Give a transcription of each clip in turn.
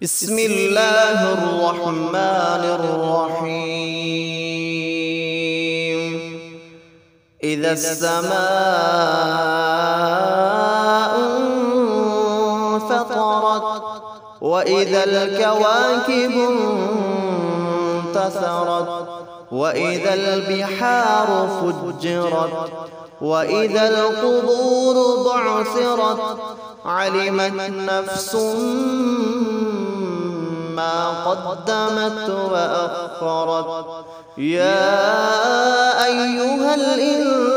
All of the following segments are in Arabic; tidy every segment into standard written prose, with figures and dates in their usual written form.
بسم الله الرحمن الرحيم. إذا السماء انفطرت وإذا الكواكب انتثرت وإذا البحار فجرت وإذا القبور بعثرت علمت نفس ما قدمت وأخرت. يا أيها الإنسان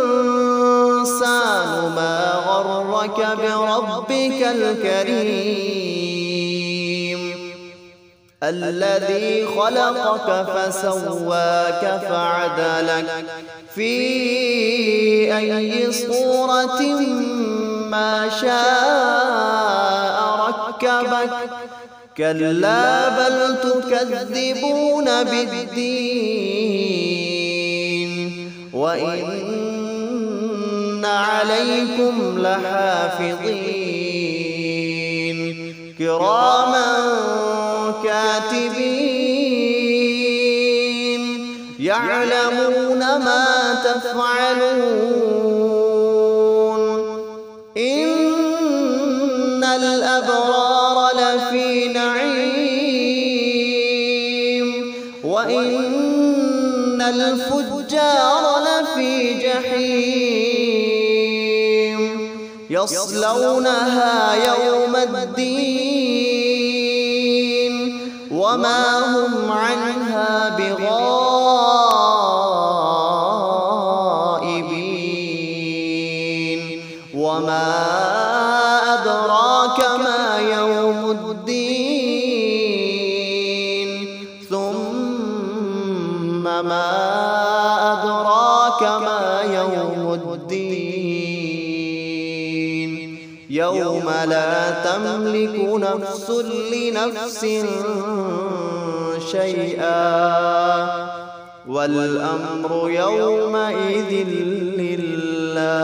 ما غرك بربك الكريم الذي خلقك فسواك فعدلك في أي صورة ما شاء ركبك. كلا بل تكذبون بالدين وإن عليكم لحافظين كراما كاتبين يعلمون ما تفعلون. إن الأبرار لفي نعيم وإن الفجار لفي جحيم يصلونها يوم الدين وما هم عنها بغائبين. وما أدراك ما يوم الدين ثم ما أدراك ما يوم الدين يوم لا تملك نفس لنفس شيئا والأمر يومئذ لله.